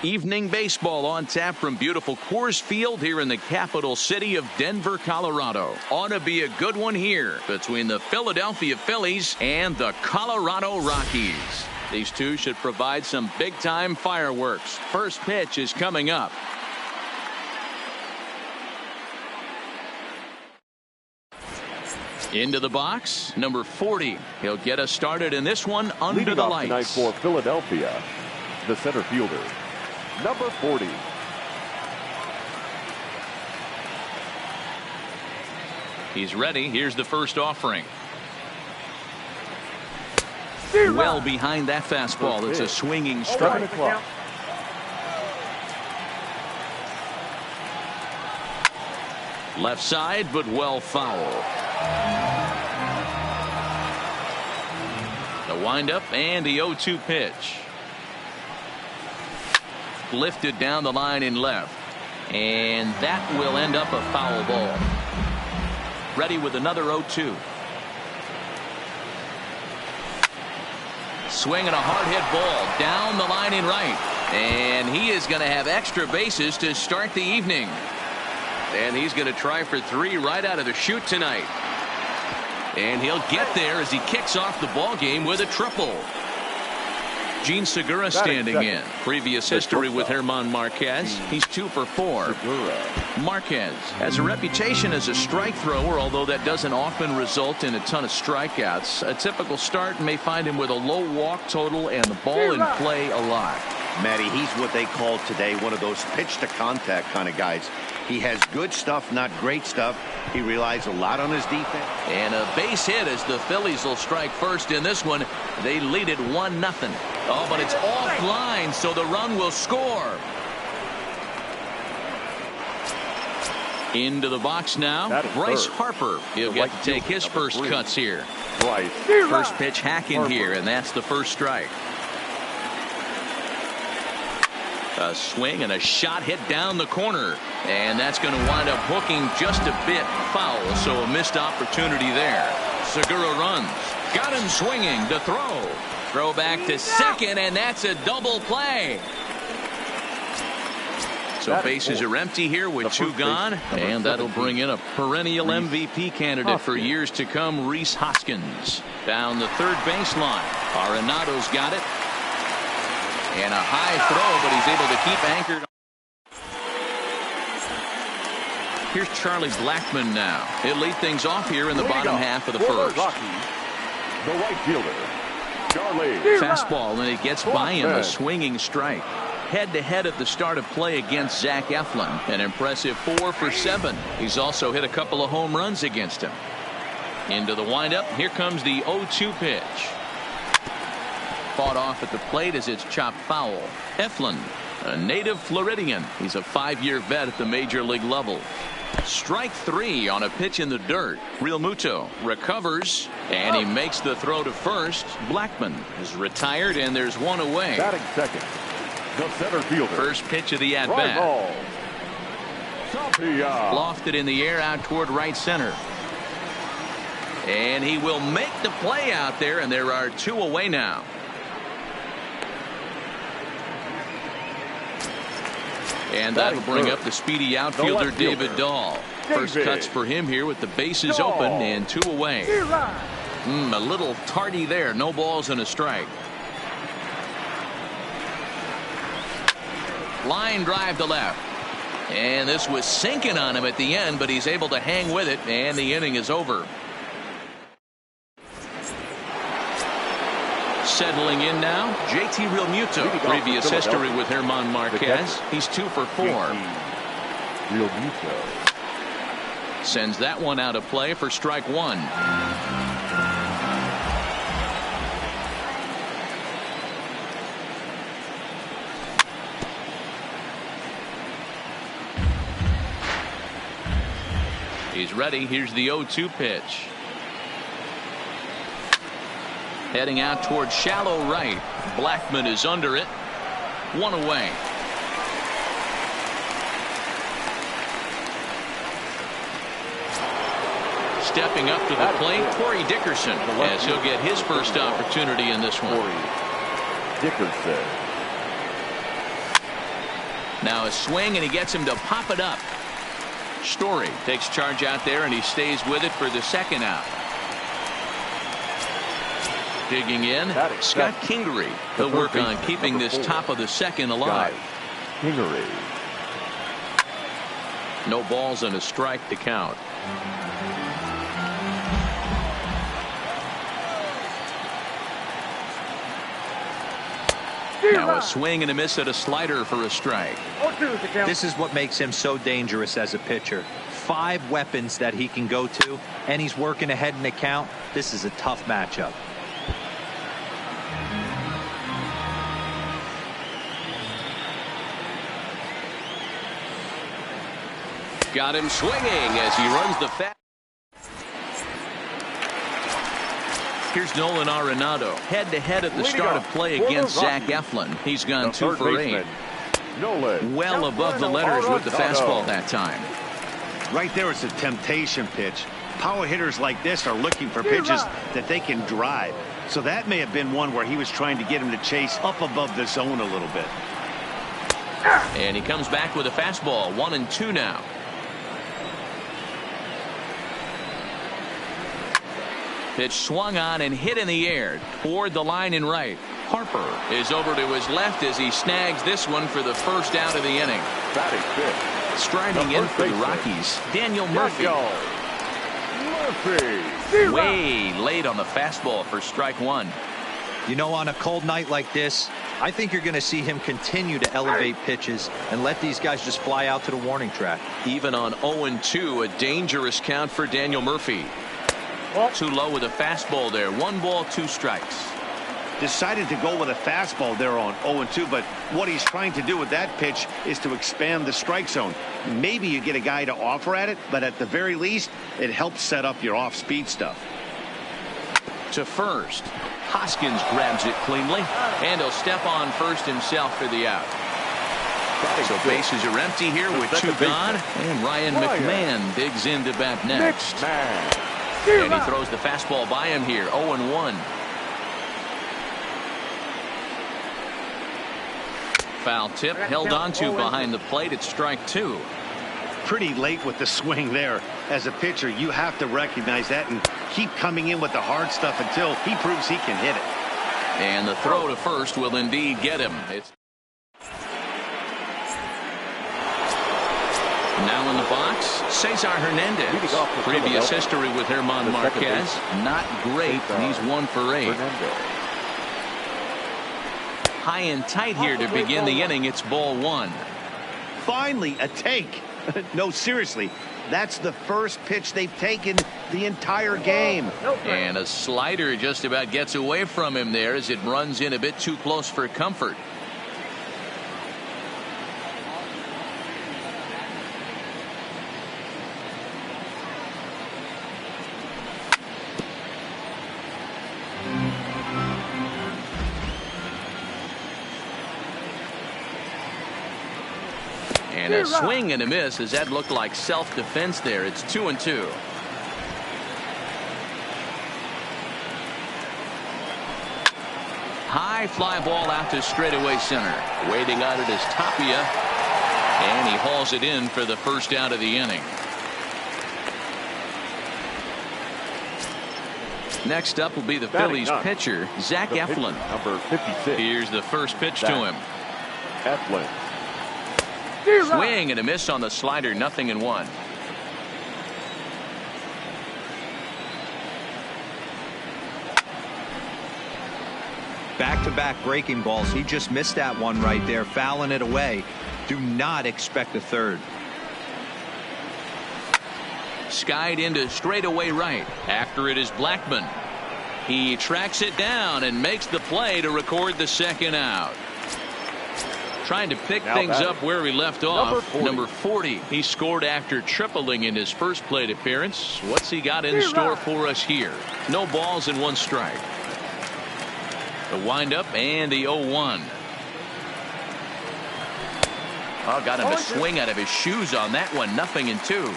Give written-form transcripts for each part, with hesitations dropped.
Evening baseball on tap from beautiful Coors Field here in the capital city of Denver, Colorado. Ought to be a good one here between the Philadelphia Phillies and the Colorado Rockies. These two should provide some big-time fireworks. First pitch is coming up. Into the box, number 40. He'll get us started in this one under Leading the off lights. tonight for Philadelphia, the center fielder, number 40. He's ready. Here's the first offering. Well behind that fastball. It's a swinging strike. Left side, but well foul. The windup and the 0-2 pitch. Lifted down the line in left. And that will end up a foul ball. Ready with another 0-2. Swinging a hard hit ball down the line in right. And he is going to have extra bases to start the evening. And he's going to try for 3 right out of the chute tonight. And he'll get there as he kicks off the ball game with a triple. Gene Segura standing in. Previous history with German Marquez. He's 2 for 4. Marquez has a reputation as a strike thrower, although that doesn't often result in a ton of strikeouts. A typical start may find him with a low walk total and the ball in play a lot. Matty, he's what they call today one of those pitch to contact kind of guys. He has good stuff, not great stuff. He relies a lot on his defense. And a base hit as the Phillies will strike first in this one. They lead it 1-0. Oh, but it's offline, so the run will score. Into the box now, Bryce Harper. He'll get to take his first cuts here. First pitch hacking here, and that's the first strike. A swing and a shot hit down the corner. And that's going to wind up hooking just a bit foul. So a missed opportunity there. Segura runs. Got him swinging. The throw. Throw back to second, and that's a double play. So bases are empty here with 2 gone. And that'll bring in a perennial MVP candidate for years to come, Rhys Hoskins. Down the third baseline. Arenado's got it. And a high throw, but he's able to keep anchored. Here's Charlie Blackmon now. He'll lead things off here in the bottom half of the first. The right fielder, Charlie. Fastball, and it gets by him, a swinging strike. Head-to-head at the start of play against Zach Eflin. An impressive 4 for 7. He's also hit a couple of home runs against him. Into the windup. Here comes the 0-2 pitch. Fought off at the plate as it's chopped foul. Eflin, a native Floridian. He's a 5-year vet at the major league level. Strike 3 on a pitch in the dirt. Real Muto recovers, and he makes the throw to first. Blackmon is retired, and there's 1 away. Batting second, the center fielder. First pitch of the at-bat. Lofted in the air out toward right center. And he will make the play out there, and there are 2 away now. And that'll bring up the speedy outfielder David Dahl. First cuts for him here with the bases open and 2 away. A little tardy there. No balls and a strike. Line drive to left. And this was sinking on him at the end, but he's able to hang with it, and the inning is over. Settling in now, JT Realmuto. Previous history with German Marquez. He's 2 for 4. Realmuto sends that one out of play for strike 1. He's ready. Here's the 0-2 pitch. Heading out towards shallow right. Blackmon is under it. 1 away. Stepping up to the plate, Corey Dickerson, as he'll get his first opportunity in this one. Corey Dickerson. Now a swing, and he gets him to pop it up. Story takes charge out there, and he stays with it for the second out. Digging in, Scott Kingery. He'll work on keeping this top of the second alive. Kingery. No balls and a strike to count. Now a swing and a miss at a slider for a strike. This is what makes him so dangerous as a pitcher. 5 weapons that he can go to, and he's working ahead in the count. This is a tough matchup. Got him swinging as he runs the fast. Here's Nolan Arenado head-to-head at the start of play against Zach Eflin. He's gone 2 for 8. Well above the letters with the fastball that time. Right there, it's a temptation pitch. Power hitters like this are looking for pitches that they can drive. So that may have been one where he was trying to get him to chase up above the zone a little bit. And he comes back with a fastball. 1-2 now. Pitch swung on and hit in the air toward the line in right. Harper is over to his left as he snags this one for the first out of the inning. Striding in for the Rockies, Daniel Murphy. Way late on the fastball for strike 1. You know, on a cold night like this, I think you're going to see him continue to elevate pitches and let these guys just fly out to the warning track. Even on 0-2, a dangerous count for Daniel Murphy. Too low with a fastball there. 1 ball, 2 strikes. Decided to go with a fastball there on 0-2, but what he's trying to do with that pitch is to expand the strike zone. Maybe you get a guy to offer at it, but at the very least, it helps set up your off-speed stuff. To first. Hoskins grabs it cleanly, and he'll step on first himself for the out. So bases are empty here with 2 gone, and Ryan McMahon digs in to bat next. And he throws the fastball by him here. 0-1. Foul tip held onto behind the plate at strike 2. Pretty late with the swing there. As a pitcher, you have to recognize that and keep coming in with the hard stuff until he proves he can hit it. And the throw to first will indeed get him. It's now in the box, Cesar Hernandez. Previous history with German Marquez, not great, and he's 1 for 8. High and tight here to begin the inning. It's ball 1. Finally, a take. No, seriously, that's the first pitch they've taken the entire game. And a slider just about gets away from him there as it runs in a bit too close for comfort. And a swing and a miss as that looked like self-defense there. It's 2-2. High fly ball out to straightaway center. Waiting on it is Tapia. And he hauls it in for the first out of the inning. Next up will be the Phillies pitcher, Zach Eflin. Number 56. Here's the first pitch to him. Eflin. Swing and a miss on the slider. 0-1. Back-to-back breaking balls. He just missed that one right there, fouling it away. Do not expect a third. Skied into straightaway right. After it is Blackman. He tracks it down and makes the play to record the second out. Trying to pick things up where he left off. Number 40. He scored after tripling in his first plate appearance. What's he got in store for us here? No balls and 1 strike. The windup and the 0-1. Oh, got him to swing out of his shoes on that one. 0-2.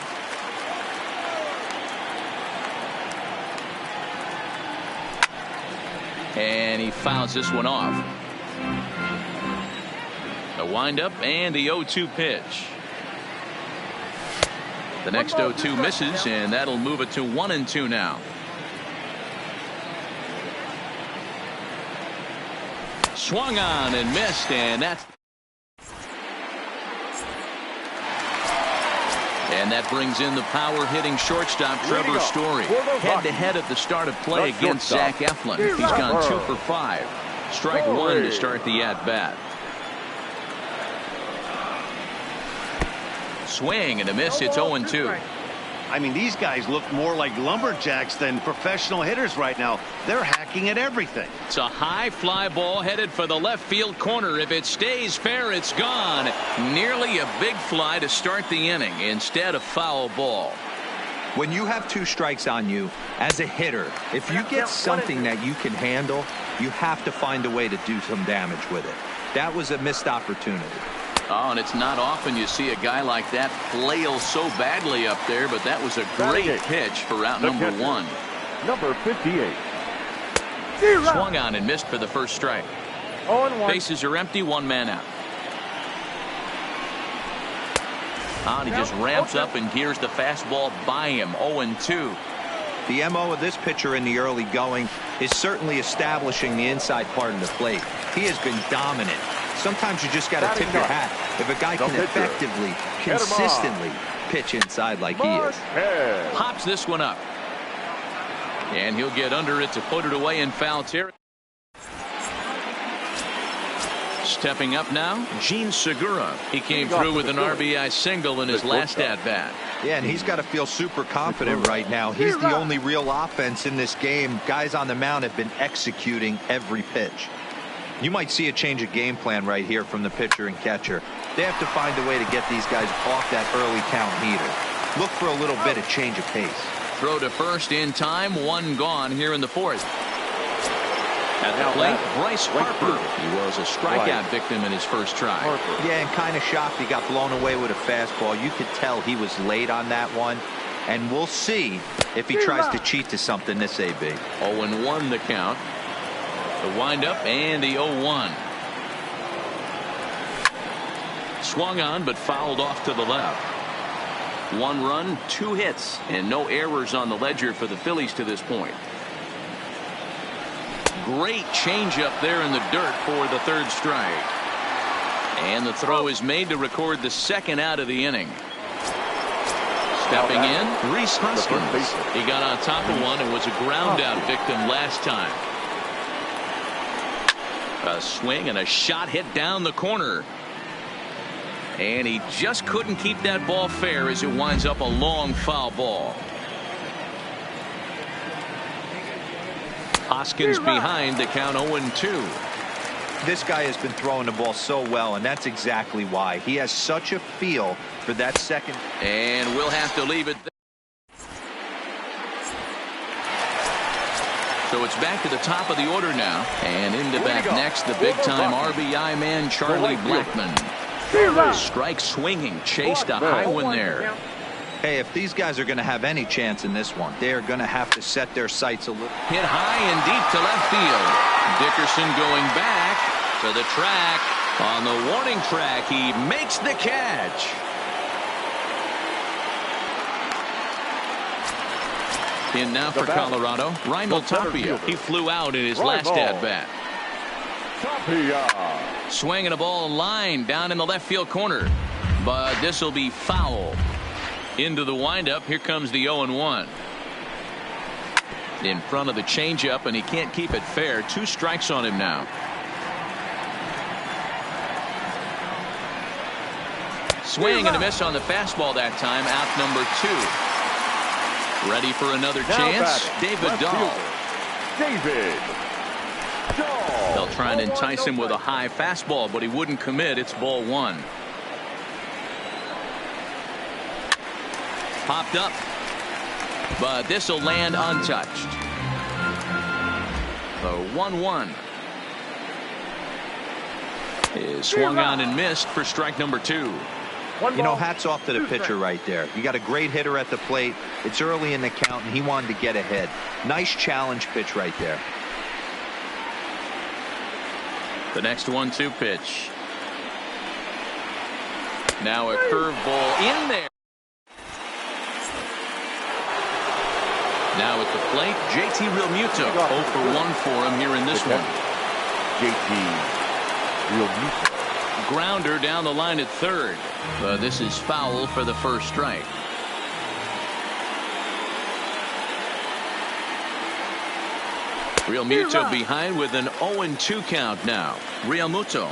And he fouls this one off. The windup and the 0-2 pitch. The next 0-2 misses, and that'll move it to 1-2 now. Swung on and missed, and that brings in the power-hitting shortstop Trevor Story. Head-to-head at the start of play against Zach Eflin. He's gone 2 for 5. Strike 1 to start the at-bat. Swing and a miss. It's 0-2. I mean, these guys look more like lumberjacks than professional hitters right now. They're hacking at everything. It's a high fly ball headed for the left field corner. If it stays fair, it's gone. Nearly a big fly to start the inning instead of foul ball. When you have 2 strikes on you as a hitter, if you get something that you can handle, you have to find a way to do some damage with it. That was a missed opportunity. Oh, and it's not often you see a guy like that flail so badly up there, but that was a great pitch for out number 1. Number 58. Swung on and missed for the first strike. Bases are empty, 1 man out. And he just ramps up and gears the fastball by him. 0-2. The MO of this pitcher in the early going is certainly establishing the inside part of the plate. He has been dominant. Sometimes you just got to tip your hat if a guy can effectively, consistently pitch inside like he is. Pops this one up. And he'll get under it to put it away in foul territory. Stepping up now, Gene Segura. He came through with an RBI single in his last at-bat. Yeah, and he's got to feel super confident right now. He's the only real offense in this game. Guys on the mound have been executing every pitch. You might see a change of game plan right here from the pitcher and catcher. They have to find a way to get these guys off that early count heater. Look for a little bit of change of pace. Throw to first in time, 1 gone here in the 4th. At the plate, Bryce Harper. He was a strikeout victim in his first try. Yeah, and kind of shocked he got blown away with a fastball. You could tell he was late on that one. And we'll see if he tries to cheat to something this AB. 0-1 the count. The windup and the 0-1. Swung on but fouled off to the left. 1 run, 2 hits, and no errors on the ledger for the Phillies to this point. Great changeup there in the dirt for the 3rd strike. And the throw is made to record the 2nd out of the inning. Stepping in, Rhys Hoskins. He got on top of one and was a ground out victim last time. A swing and a shot hit down the corner. And he just couldn't keep that ball fair as it winds up a long foul ball. Hoskins behind the count 0-2. This guy has been throwing the ball so well, and that's exactly why. He has such a feel for that second. And we'll have to leave it there. So it's back to the top of the order now. And into bat next, the big-time RBI man, Charlie Blackmon. Strike swinging, chased a high one there. Hey, if these guys are going to have any chance in this one, they are going to have to set their sights a little. Hit high and deep to left field. Dickerson going back to the track. On the warning track, he makes the catch. In now for Colorado, Raimel Tapia. He flew out in his last at-bat. Swinging a ball line down in the left field corner. But this will be foul. Into the windup. Here comes the 0-1. In front of the changeup, and he can't keep it fair. 2 strikes on him now. Swing and a miss on the fastball that time. Out number 2. Ready for another chance. David Dahl. They'll try and entice him with a high fastball, but he wouldn't commit. It's ball 1. Popped up, but this will land untouched. The 1-1 is swung on and missed for strike number 2. You know, hats off to the pitcher right there. You got a great hitter at the plate. It's early in the count, and he wanted to get ahead. Nice challenge pitch right there. The next 1-2 pitch. Now a curveball in there. Now at the plate, JT Realmuto. 0 for 1 for him here in this one. JT Realmuto. Grounder down the line at third. This is foul for the first strike. Realmuto behind with an 0-2 count now. Realmuto,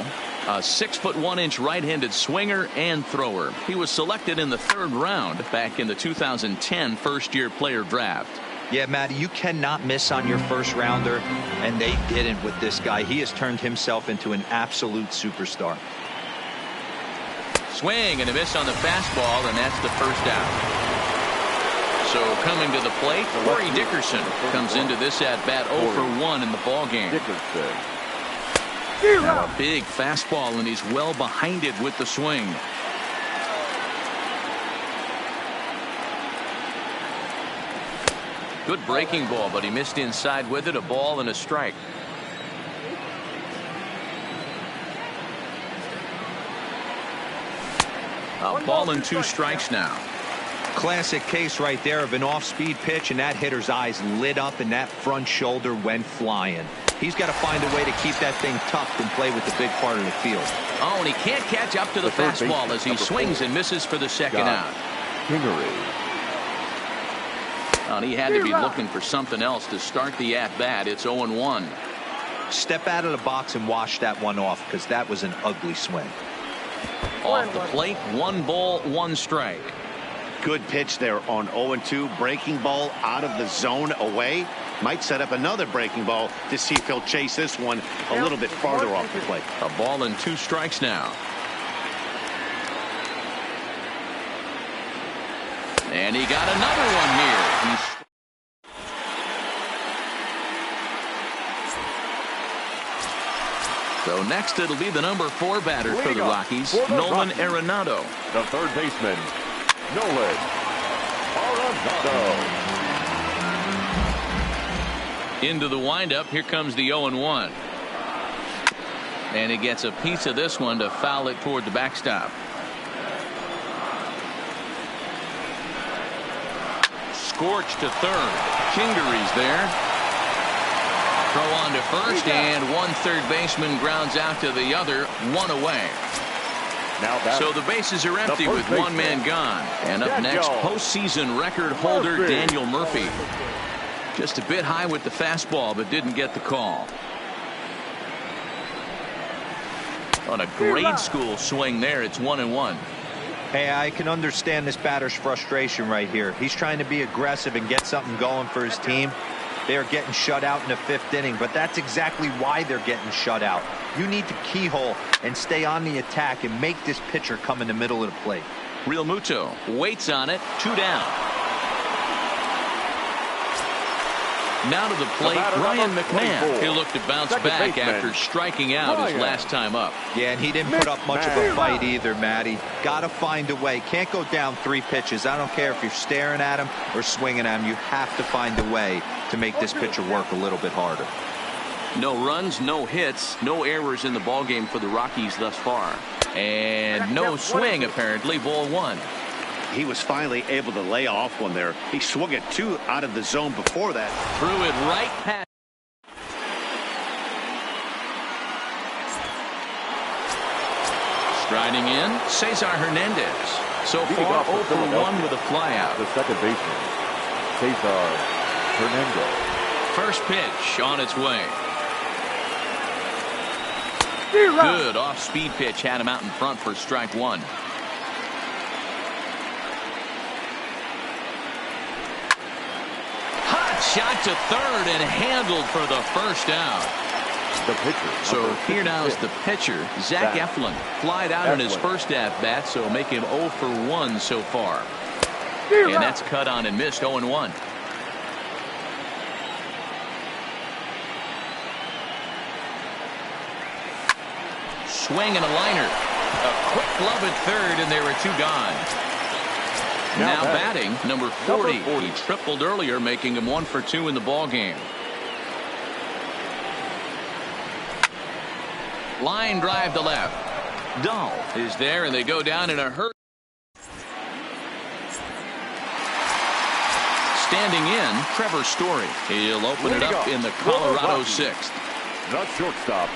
a 6'1" right-handed swinger and thrower. He was selected in the 3rd round back in the 2010 first-year player draft. Yeah, Matty, you cannot miss on your first rounder, and they didn't with this guy. He has turned himself into an absolute superstar. Swing and a miss on the fastball, and that's the first out. So coming to the plate, Corey Dickerson comes into this at-bat 0 for 1 in the ballgame. Now a big fastball, and he's well behind it with the swing. Good breaking ball, but he missed inside with it. A ball and a strike. A ball and 2 strikes now. Classic case right there of an off-speed pitch, and that hitter's eyes lit up and that front shoulder went flying. He's got to find a way to keep that thing tucked and play with the big part of the field. Oh, and he can't catch up to the fastball as he swings and misses for the second out. And he had to be looking for something else to start the at-bat. It's 0-1. Step out of the box and wash that one off, because that was an ugly swing. Off the plate, 1 ball, 1 strike. Good pitch there on 0-2. Breaking ball out of the zone away. Might set up another breaking ball to see if he'll chase this one a little bit farther off the plate. A ball and 2 strikes now. And he got another one here. So next it'll be the number 4 batter for the Rockies, Nolan Arenado. The third baseman, Nolan Arenado. Into the windup. Here comes the 0-1. And he gets a piece of this one to foul it toward the backstop. Scorch to third. Kingery's there. Throw on to first, and one third baseman grounds out to the other, 1 away. So the bases are empty with 1 man gone. And up next, postseason record holder Daniel Murphy. Just a bit high with the fastball, but didn't get the call. On a grade school swing there, it's 1-1. Hey, I can understand this batter's frustration right here. He's trying to be aggressive and get something going for his team. They are getting shut out in the 5th inning, but that's exactly why they're getting shut out. You need to keyhole and stay on the attack and make this pitcher come in the middle of the plate. Realmuto waits on it, 2 down. Now to the plate, Ryan McMahon. He looked to bounce back after striking out his last time up. Yeah, and he didn't put up much of a fight either, Matty. Got to find a way. Can't go down 3 pitches. I don't care if you're staring at him or swinging at him. You have to find a way to make this pitcher work a little bit harder. No runs, no hits, no errors in the ballgame for the Rockies thus far. And no swing, apparently, ball 1. He was finally able to lay off one there. He swung at 2 out of the zone before that. Threw it right past. Striding in, Cesar Hernandez. So far, 0 for 1 with a flyout. The second baseman, Cesar Hernandez. First pitch on its way. Good off-speed pitch, had him out in front for strike 1. Shot to third and handled for the first out. The pitcher. So here now is the pitcher, Zach Eflin. Flied out in his first at-bat, so make him 0 for 1 so far. And that's cut on and missed, 0-1. Swing and a liner. A quick glove at third, and there are 2 gone. Now batting, number 40. He tripled earlier, making him 1 for 2 in the ball game. Line drive to left. Dahl is there, and they go down in a hurry. Standing in, Trevor Story. He'll open it up in the Colorado sixth. The shortstop,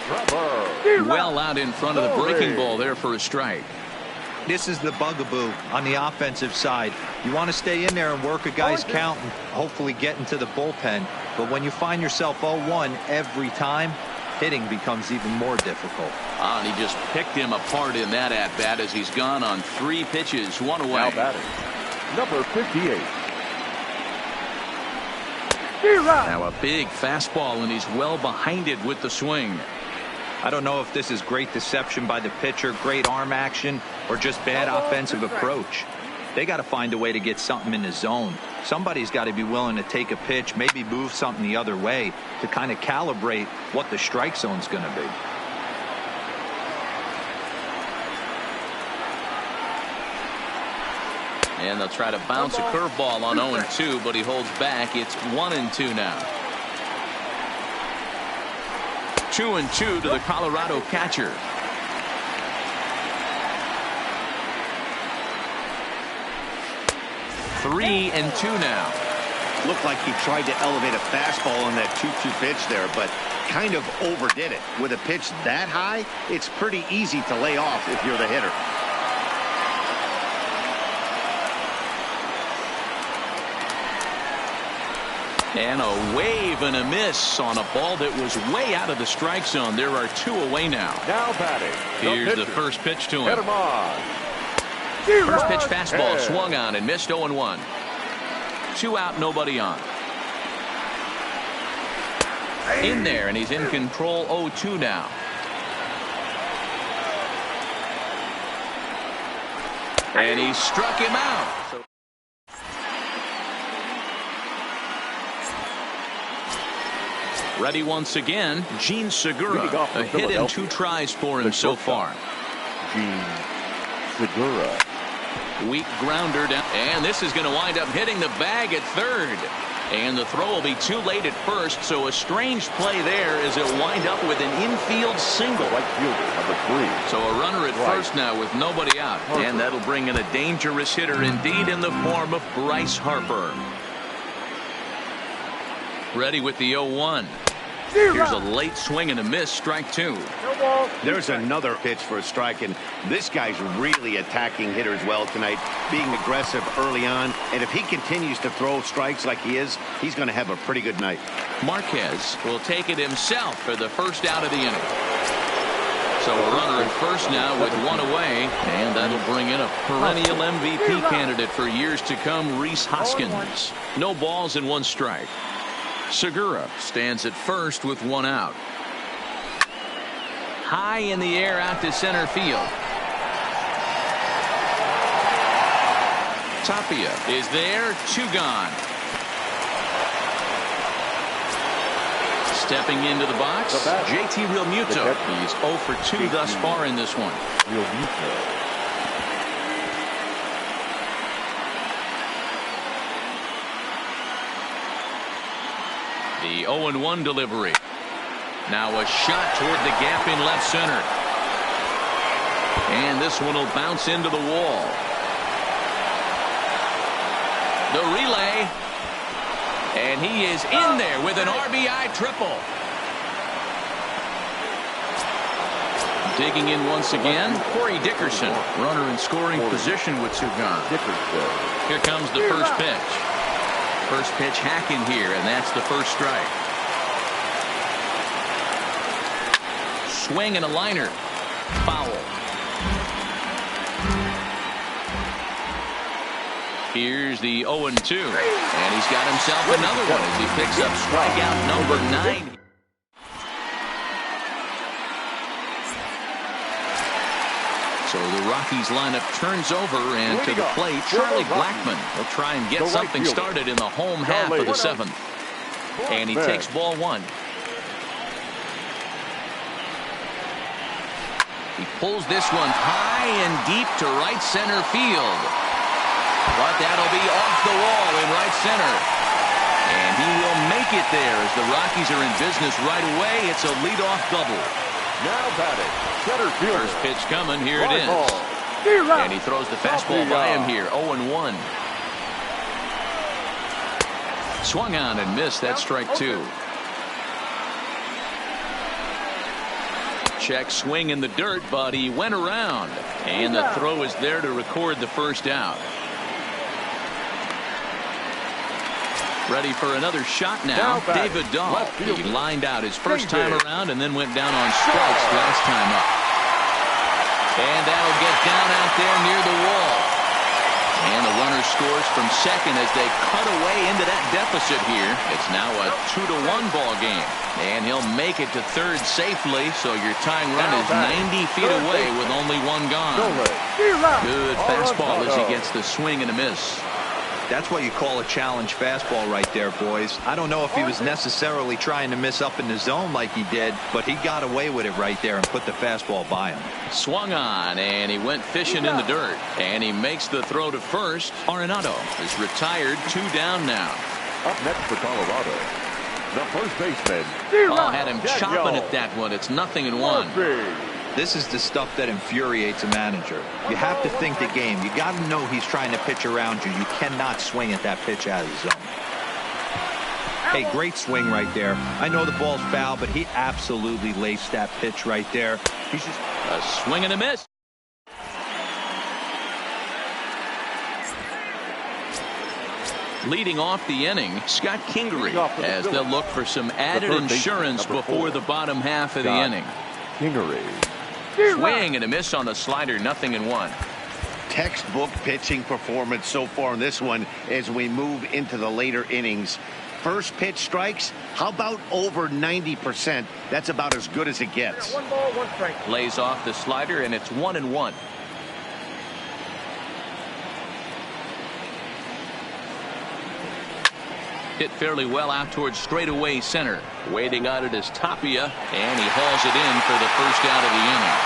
Trevor. Well out in front of the breaking ball there for a strike. This is the bugaboo on the offensive side. You want to stay in there and work a guy's count and hopefully get into the bullpen. But when you find yourself 0-1 every time, hitting becomes even more difficult. And he just picked him apart in that at-bat as he's gone on 3 pitches, 1 away. Now batting, number 58. Now a big fastball, and he's well behind it with the swing. I don't know if this is great deception by the pitcher, great arm action, or just bad offensive approach. They got to find a way to get something in the zone. Somebody's got to be willing to take a pitch, maybe move something the other way to kind of calibrate what the strike zone's going to be. And they'll try to bounce a curveball on 0-2, but he holds back. It's 1-2 now. 2-2 to the Colorado catcher. Three and 2 now. Looked like he tried to elevate a fastball on that 2-2 pitch there, but kind of overdid it. With a pitch that high, it's pretty easy to lay off if you're the hitter. And a wave and a miss on a ball that was way out of the strike zone. There are 2 away now. Now batting. Here's the first pitch to him. Get him on. First pitch fastball swung on and missed. 0-1. 2 out, nobody on. In there, and he's in control. 0-2 now. And he struck him out. Ready once again, Gene Segura. A hit in 2 tries for him so far. Gene Segura. Weak grounder down, and this is going to wind up hitting the bag at third. And the throw will be too late at first, so a strange play there as it wind up with an infield single. Right fielder, number 3. So a runner at first now with nobody out. And that'll bring in a dangerous hitter indeed in the form of Bryce Harper. Ready with the 0-1. Here's a late swing and a miss. Strike 2. There's another pitch for a strike, and this guy's really attacking hitters well tonight, being aggressive early on. And if he continues to throw strikes like he is, he's going to have a pretty good night. Marquez will take it himself for the first out of the inning. So a runner at first now with 1 away, and that'll bring in a perennial MVP candidate for years to come, Rhys Hoskins. No balls and 1 strike. Segura stands at first with 1 out. High in the air out to center field. Tapia is there. 2 gone. Stepping into the box, JT Realmuto. He's 0 for 2 thus far in this one. Realmuto. The 0-1 delivery. Now a shot toward the gap in left center. And this one will bounce into the wall. The relay. And he is in there with an RBI triple. Digging in once again, Corey Dickerson. Runner in scoring position with 2 gone. Here comes the first pitch. First pitch hacking here, and that's the first strike. Swing and a liner. Foul. Here's the 0-2. And he's got himself another one as he picks up strikeout number 9. So the Rockies lineup turns over, and to the plate, Charlie Blackmon will try and get something started in the home half of the 7th. And he takes ball 1. He pulls this one high and deep to right center field. But that'll be off the wall in right center. And he will make it there as the Rockies are in business right away. It's a leadoff double. Now batting, center fielder. First pitch coming. Here it is. Ball. And he throws the fastball by him here. 0-1. Swung on and missed. That's strike two. Check swing in the dirt, but he went around. And the throw is there to record the first out. Ready for another shot now. David Dahl. He lined out his first time around and then went down on strikes last time up. And that'll get down out there near the wall. And the runner scores from second as they cut away into that deficit here. It's now a 2-1 ball game. And he'll make it to third safely, so your tying run is 90 feet away with only one gone. Good fastball as he gets the swing and a miss. That's what you call a challenge fastball right there, boys. I don't know if he was necessarily trying to miss up in the zone like he did, but he got away with it right there and put the fastball by him. Swung on, and he went fishing in the dirt. And he makes the throw to first. Arenado is retired, 2 down now. Up next for Colorado, the first baseman. Oh, had him chopping at that one. It's 0-1. This is the stuff that infuriates a manager. You have to think the game. You got to know he's trying to pitch around you. You cannot swing at that pitch out of the zone. Hey, great swing right there. I know the ball's foul, but he absolutely laced that pitch right there. He's just a swing and a miss. Leading off the inning, Scott Kingery, as they'll look for some added insurance before the bottom half of the inning. Kingery. Swing and a miss on the slider, 0-1. Textbook pitching performance so far in this one as we move into the later innings. First pitch strikes, how about over 90%? That's about as good as it gets. 1 ball, 1 strike. Lays off the slider, and it's 1-1. Hit fairly well out towards straightaway center. Waiting on it is Tapia, and he hauls it in for the first out of the inning.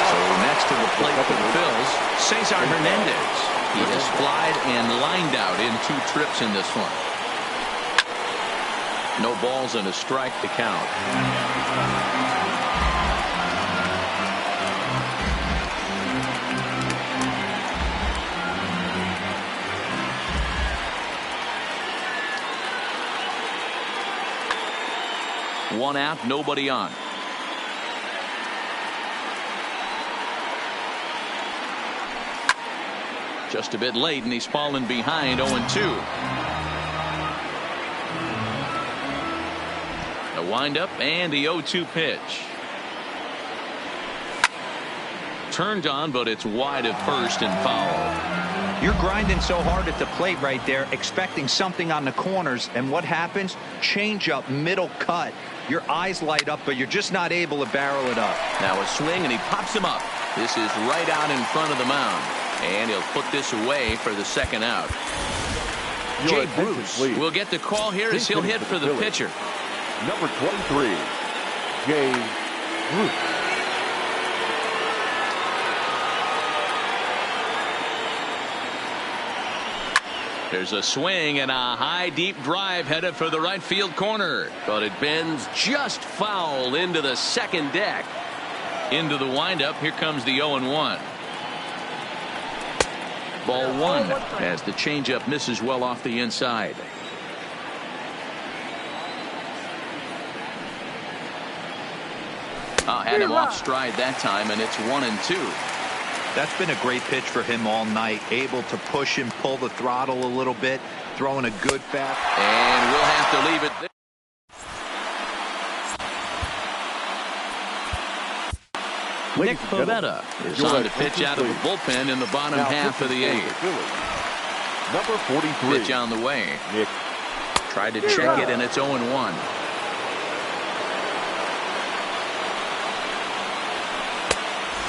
So next to the plate for the Phils, Cesar Hernandez. He has flied and lined out in 2 trips in this one. No balls and a strike to count. One out, nobody on. Just a bit late, and he's fallen behind 0-2. The windup and the 0-2 pitch. Turned on, but it's wide of first and foul. You're grinding so hard at the plate right there, expecting something on the corners, and what happens? Change up, middle cut. Your eyes light up, but you're just not able to barrel it up. Now a swing, and he pops him up. This is right out in front of the mound. And he'll put this away for the second out. Jay Bruce will get the call here as he'll hit for the pitcher. Number 23, Jay Bruce. There's a swing and a high deep drive headed for the right field corner, but it bends just foul into the second deck. Into the windup. Here comes the 0-1. Ball 1 as the changeup misses well off the inside. Had him off stride that time, and it's 1-2. That's been a great pitch for him all night. Able to push and pull the throttle a little bit. Throwing a good fast. And we'll have to leave it there. Nick Pivetta is on to pitch out of the bullpen in the bottom half of the 8th. Number 43. Pitch on the way. Nick. Tried to check it, and it's 0-1.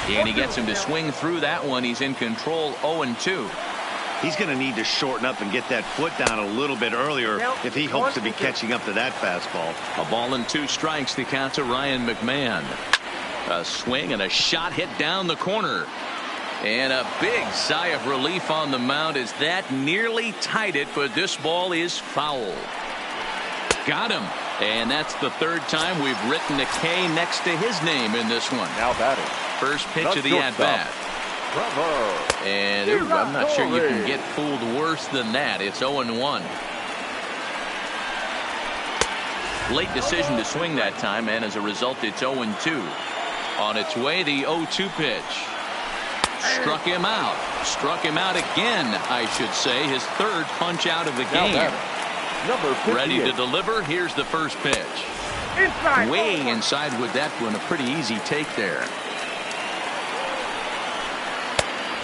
And he gets him to swing through that one. He's in control, 0-2. He's going to need to shorten up and get that foot down a little bit earlier if he hopes to be catching up to that fastball. A ball and 2 strikes, the count to Ryan McMahon. A swing and a shot hit down the corner. And a big sigh of relief on the mound as that nearly tied it, but this ball is foul. Got him. And that's the third time we've written a K next to his name in this one. Now batting. First pitch of the at-bat. And I'm not sure you can get fooled worse than that. It's 0-1. Late decision to swing that time, and as a result, it's 0-2. On its way, the 0-2 pitch. Struck him out. Struck him out again, I should say. His third punch out of the game. Ready to deliver. Here's the first pitch. Way inside with that one. A pretty easy take there.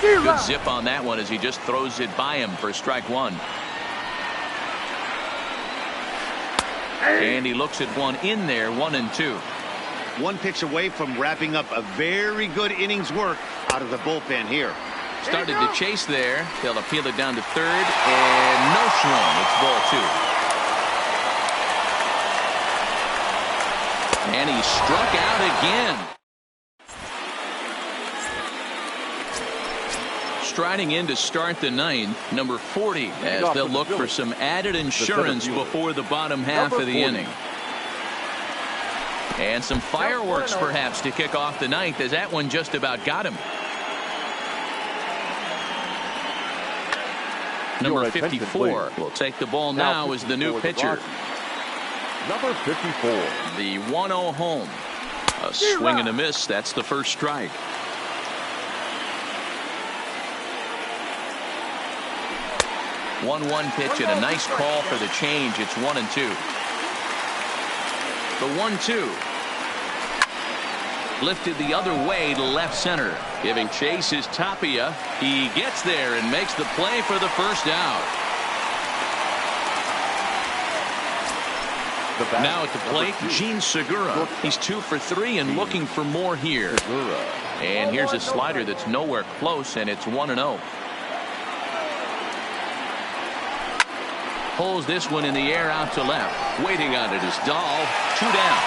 Good zip on that one as he just throws it by him for strike one. And he looks at one in there, 1-2. One pitch away from wrapping up a very good innings work out of the bullpen here. Started to chase there. They'll appeal it down to third, and no swing. It's ball two. And he struck out again. Striding in to start the ninth, number 40, as they'll look for some added insurance before the bottom half of the inning. And some fireworks perhaps to kick off the ninth, as that one just about got him. Number 54 will take the ball now as the new pitcher. Number 54. The 1-0 home. A swing and a miss. That's the first strike. One pitch and a nice call for the change. It's 1-2. The 1-2 lifted the other way to left center. Giving chase is Tapia. He gets there and makes the play for the first out. Now at the plate, Gene Segura. He's 2 for 3 and looking for more here. And here's a slider that's nowhere close, and it's 1-0. Pulls this one in the air out to left. Waiting on it is Dahl. 2 down.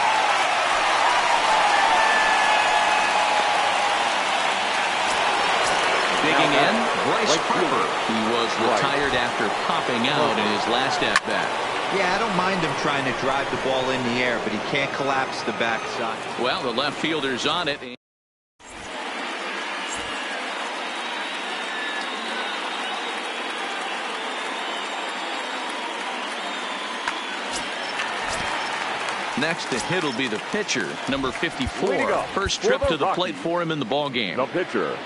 Digging in, Bryce Harper. He was retired after popping out in his last at-bat. Yeah, I don't mind him trying to drive the ball in the air, but he can't collapse the backside. Well, the left fielder's on it. Next to hit will be the pitcher, number 54. First trip to the plate for him in the ball game. The pitcher,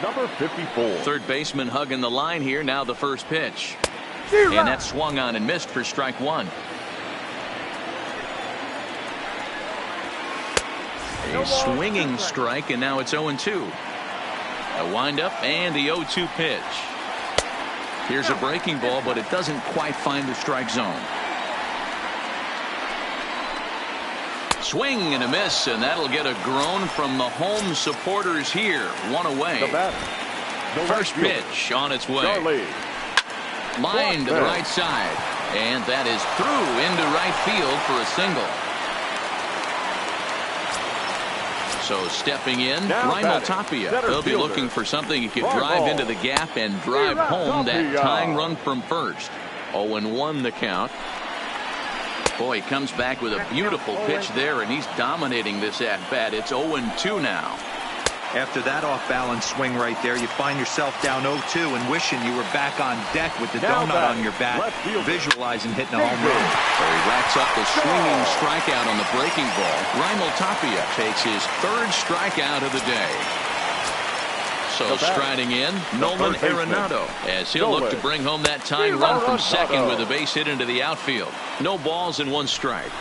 number 54. Third baseman hugging the line here. Now the first pitch. And that swung on and missed for strike one. A swinging strike, and now it's 0-2. A windup and the 0-2 pitch. Here's a breaking ball, but it doesn't quite find the strike zone. Swing and a miss, and that'll get a groan from the home supporters here. One away. First pitch on its way. Line to the right side, and that is through into right field for a single. So stepping in, Raimel Tapia. They'll be looking for something he could drive into the gap and drive home that tying run from first. 0-1 the count. Boy, he comes back with a beautiful pitch there, and he's dominating this at-bat. It's 0-2 now. After that off-balance swing right there, you find yourself down 0-2 and wishing you were back on deck with the donut on your bat, visualizing hitting a home run. So he racks up the swinging strikeout on the breaking ball. Raimel Tapia takes his third strikeout of the day. So striding in, Nolan Arenado, as he'll look to bring home that tying run from second with a base hit into the outfield. No balls and 1 strike.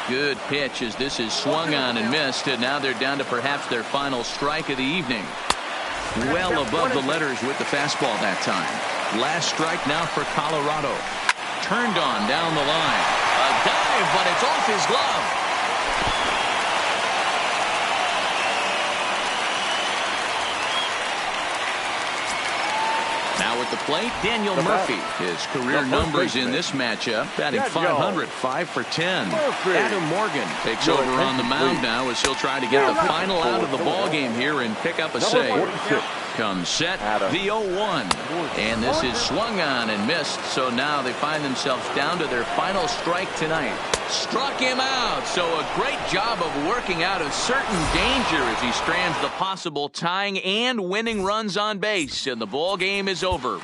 Good pitch as this is swung on and missed, and now they're down to perhaps their final strike of the evening. Well above the letters with the fastball that time. Last strike now for Colorado. Turned on down the line. A dive, but it's off his glove. Now at the plate, Daniel Murphy. His career numbers in this matchup, batting .500, 5 for 10. Adam Morgan takes over on the mound now as he'll try to get the final out of the ball game here and pick up a save. Comes set, the 0-1. And this is swung on and missed, so now they find themselves down to their final strike tonight. Struck him out, so a great job of working out of certain danger as he strands the possible tying and winning runs on base, and the ball game is over.